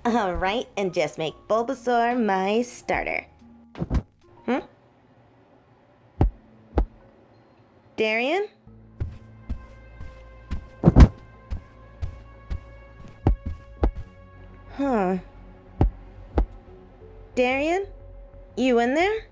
All right, and just make Bulbasaur my starter. Darian? Huh. Darian? You in there?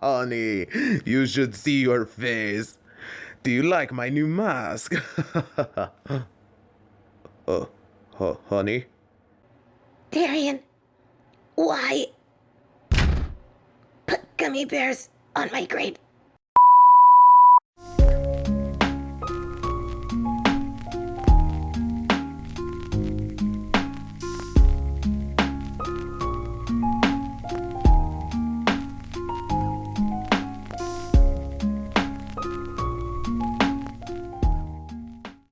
Honey, you should see your face. Do you like my new mask? Honey? Darian, why put gummy bears on my grave?